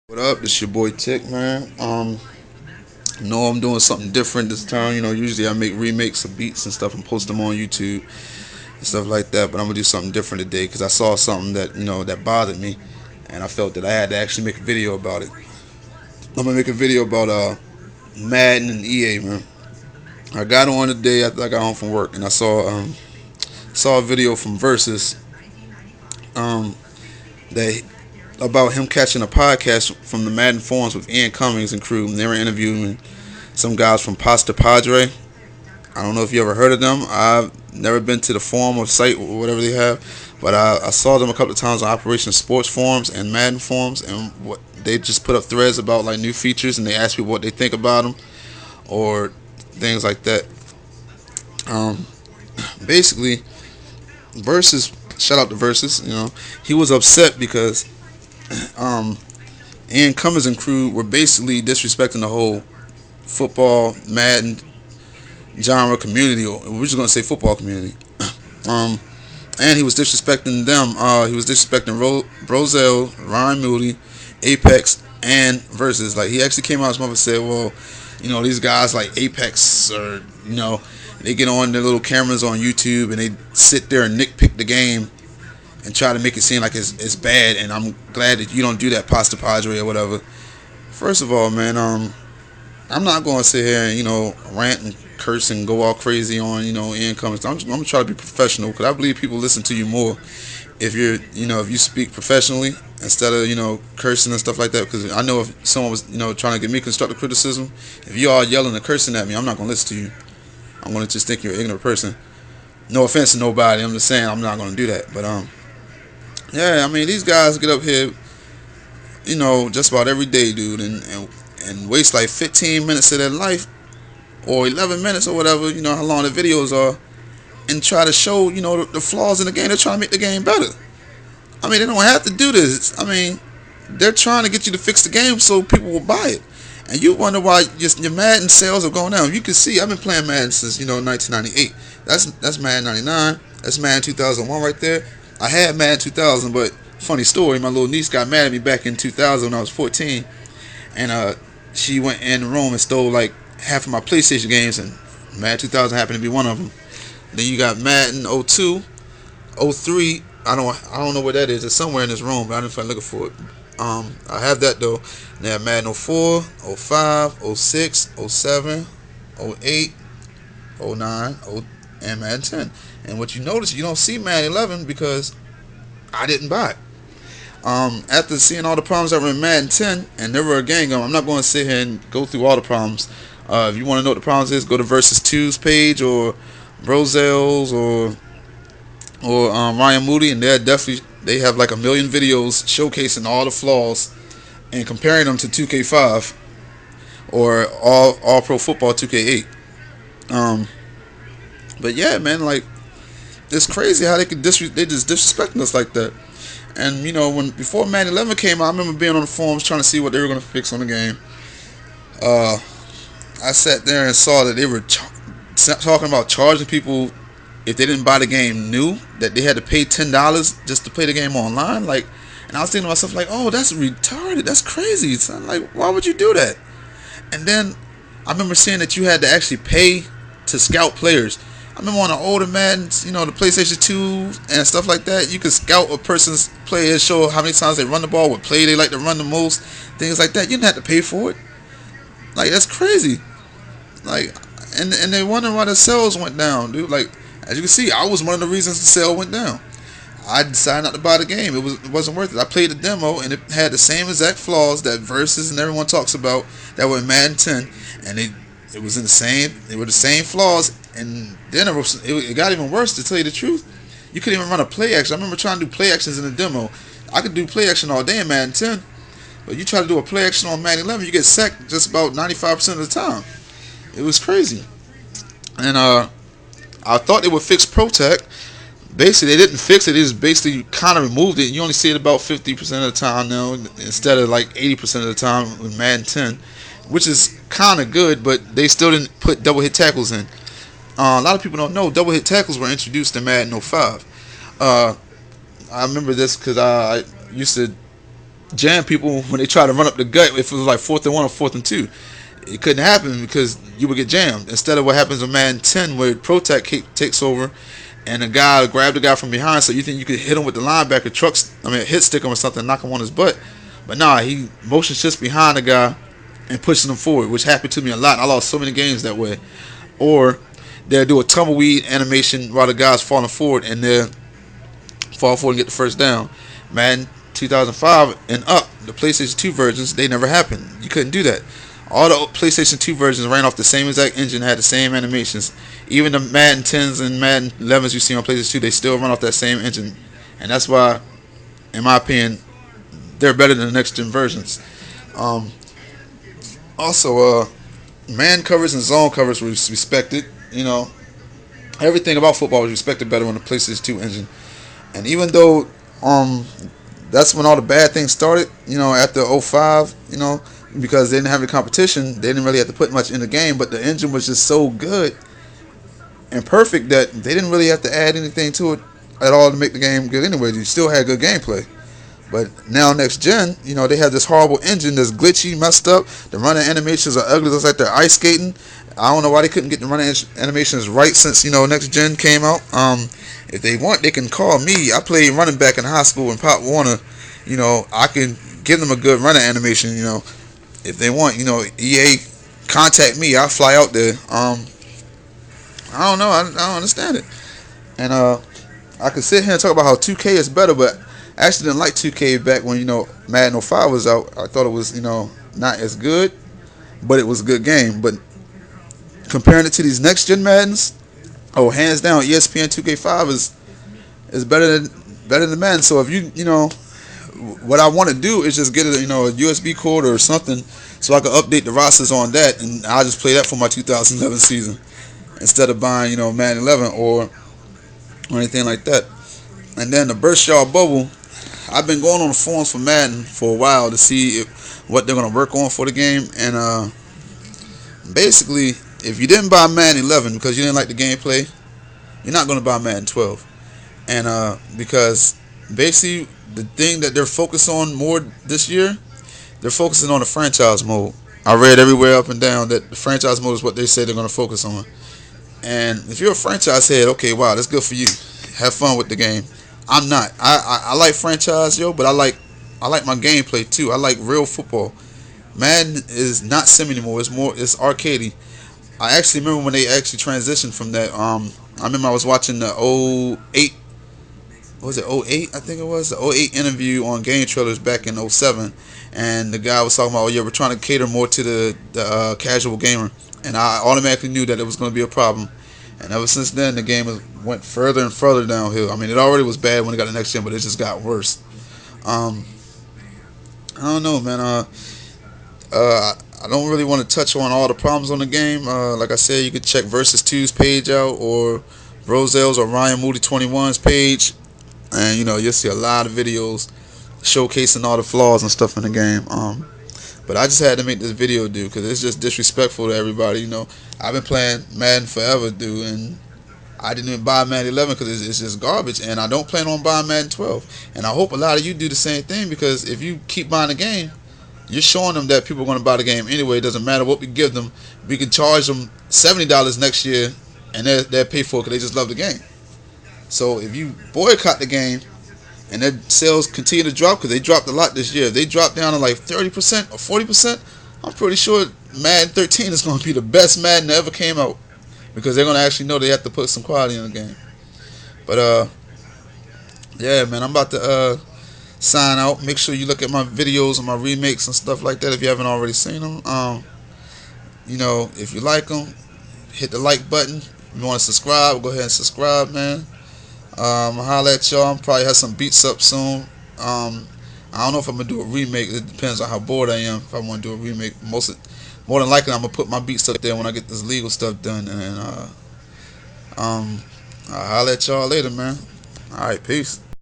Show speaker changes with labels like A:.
A: What up? This your boy Tick, man. Know I'm doing something different this time. Usually I make remakes of beats and stuff and post them on YouTube and stuff like that. But I'm gonna do something different today because I saw something that bothered me, and I felt that I had to actually make a video about it. I'm gonna make a video about Madden and EA, man. I got on today after I got home from work, and I saw a video from Versus um, that about him catching a podcast from the Madden forums with Ian Cummings and crew. And they were interviewing some guys from Pastapadre. I don't know if you ever heard of them. I've never been to the forum or site or whatever they have, but I saw them a couple of times on Operation Sports forums and Madden forums, and what they just put up threads about like new features, and they ask people what they think about them or things like that. Um, Basically, Versus, shout out to Versus. He was upset because um, Ian Cummings and crew were basically disrespecting the whole football Madden genre community, or we're just gonna say football community. um, and he was disrespecting them. He was disrespecting Roselle, Ryan Moody, Apex, and Versus. Like he actually came out his mouth and said, "Well, these guys like Apex, or they get on their little cameras on YouTube and they sit there and nitpick the game and try to make it seem like it's bad. And I'm glad that you don't do that, Pasta Padre or whatever." First of all, man, I'm not going to sit here and rant and curse and go all crazy on Ian Cummings. I'm gonna try to be professional because I believe people listen to you more if if you speak professionally instead of cursing and stuff like that. Because I know if someone was trying to give me constructive criticism, if you all yelling and cursing at me, I'm not going to listen to you. I'm going to just think you're an ignorant person. No offense to nobody. I'm just saying I'm not going to do that. But yeah, I mean these guys get up here just about every day, dude, and waste like 15 minutes of their life or 11 minutes or whatever, how long the videos are, and try to show, the flaws in the game. They're trying to make the game better. I mean, they don't have to do this. I mean, they're trying to get you to fix the game so people will buy it. And you wonder why your Madden sales are going down. You can see, I've been playing Madden since, 1998. That's Madden 99. That's Madden 2001 right there. I had Madden 2000, but funny story, my little niece got mad at me back in 2000 when I was 14. And she went in the room and stole like half of my PlayStation games, and Madden 2000 happened to be one of them. Then you got Madden 02, 03. I don't know where that is. It's somewhere in this room, but I didn't find looking for it. I have that though. They have Madden 04, 05, 06, 07, 08, 09, and Madden 10. And what you notice, you don't see Madden 11 because I didn't buy it. After seeing all the problems that were in Madden 10, and there were a gang of them, I'm not going to sit here and go through all the problems. If you want to know what the problems is, go to Versus 2's page or Roselle's or Ryan Moody, and they have like a million videos showcasing all the flaws and comparing them to 2K5 or all Pro Football 2K8. But yeah, man, like it's crazy how they just disrespecting us like that. And when before Madden 11 came out, I remember being on the forums trying to see what they were going to fix on the game. I sat there and saw that they were talking about charging people if they didn't buy the game new, that they had to pay $10 just to play the game online. Like, and I was thinking to myself, like, oh, that's retarded. That's crazy. Son. Like, why would you do that? And then I remember seeing that you had to actually pay to scout players. I remember on the older Maddens, the PlayStation 2 and stuff like that, you could scout a person's players, show how many times they run the ball, what play they like to run the most, things like that. You didn't have to pay for it. Like, that's crazy. Like, and they wondering why the sales went down, dude. Like, as you can see, I was one of the reasons the sale went down. I decided not to buy the game. It wasn't worth it. I played the demo, and it had the same exact flaws that Versus and everyone talks about that were in Madden 10, and it was in the same. They were the same flaws, and then it got even worse. To tell you the truth, you couldn't even run a play action. I remember trying to do play actions in the demo. I could do play action all day in Madden 10, but you try to do a play action on Madden 11, you get sacked just about 95% of the time. It was crazy, and I thought they would fix Protect. Basically, they didn't fix it. They just basically kind of removed it. You only see it about 50% of the time now instead of like 80% of the time with Madden 10, which is kind of good, but they still didn't put double hit tackles in. A lot of people don't know double hit tackles were introduced in Madden 05. I remember this because I used to jam people when they try to run up the gut if it was like 4th and 1 or 4th and 2. It couldn't happen because you would get jammed. Instead of what happens in Madden 10 where Protect takes over and a guy grab the guy from behind, so you think you could hit him with the linebacker hit stick him or something, knock him on his butt. But nah, he motions just behind the guy and pushes him forward, which happened to me a lot. I lost so many games that way. Or they'll do a tumbleweed animation while the guy's falling forward and they'll fall forward and get the first down. Madden 2005 and up, the PlayStation 2 versions, they never happened. You couldn't do that. All the PlayStation 2 versions ran off the same exact engine, had the same animations. Even the Madden 10s and Madden 11s you see on PlayStation 2, they still run off that same engine. And that's why, in my opinion, they're better than the next gen versions. Um, also, man covers and zone covers was respected. Everything about football was respected better on the PlayStation 2 engine. And even though that's when all the bad things started, after '05, because they didn't have any competition, they didn't really have to put much in the game, but the engine was just so good and perfect that they didn't really have to add anything to it at all to make the game good anyway. You still had good gameplay. But now next gen, they have this horrible engine that's glitchy, messed up. The running animations are ugly, looks like they're ice skating. I don't know why they couldn't get the running animations right since next gen came out. If they want, they can call me. I played running back in high school in Pop Warner. I can give them a good running animation. If they want, EA, contact me. I'll fly out there. I don't know. I don't understand it. And I could sit here and talk about how 2K is better, but I actually didn't like 2K back when Madden '05 was out. I thought it was not as good, but it was a good game. But comparing it to these next gen Maddens, hands down, ESPN 2K5 is better than Madden. So if what I want to do is just get a USB cord or something so I can update the rosters on that, and I'll just play that for my 2011 season instead of buying Madden 11 or anything like that. And then the burst yard bubble, I've been going on the forums for Madden for a while to see what they're going to work on for the game. And basically, if you didn't buy Madden 11 because you didn't like the gameplay, you're not going to buy Madden 12. And because basically the thing that they're focused on more this year, they're focusing on the franchise mode. I read everywhere up and down that the franchise mode is what they say they're going to focus on. And if you're a franchise head, okay, wow, that's good for you. Have fun with the game. I'm not. I like franchise, but I like my gameplay too. I like real football. Madden is not sim anymore. It's arcadey. I actually remember when they actually transitioned from that. I remember I was watching the '08. Was it '08? I think it was the '08 interview on Game Trailers back in '07, and the guy was talking about, we're trying to cater more to the casual gamer, and I automatically knew that it was going to be a problem. And ever since then, the game went further and further downhill. I mean, it already was bad when it got the next gen, but it just got worse. I don't know, man. I don't really want to touch on all the problems on the game. Like I said, you could check Versus 2's page out, or Roselle's or Ryan Moody 21's page, and you'll see a lot of videos showcasing all the flaws and stuff in the game. But I just had to make this video, dude, because it's just disrespectful to everybody. I've been playing Madden forever, dude, and I didn't even buy Madden 11 because it's just garbage, and I don't plan on buying Madden 12. And I hope a lot of you do the same thing, because if you keep buying the game, you're showing them that people are going to buy the game anyway. It doesn't matter what we give them. We can charge them $70 next year, and they'll pay for it because they just love the game. So if you boycott the game and their sales continue to drop, because they dropped a lot this year, if they drop down to like 30% or 40%, I'm pretty sure Madden 13 is going to be the best Madden that ever came out, because they're going to actually know they have to put some quality in the game. But yeah, man, I'm about to sign out. Make sure you look at my videos and my remakes and stuff like that if you haven't already seen them. If you like them, hit the like button. If you want to subscribe, go ahead and subscribe, man. I'll holler at y'all. I'll probably have some beats up soon. I don't know if I'm gonna do a remake. It depends on how bored I am. If I want to do a remake, more than likely I'm gonna put my beats up there when I get this legal stuff done. And I'll holler at y'all later, man. All right, peace.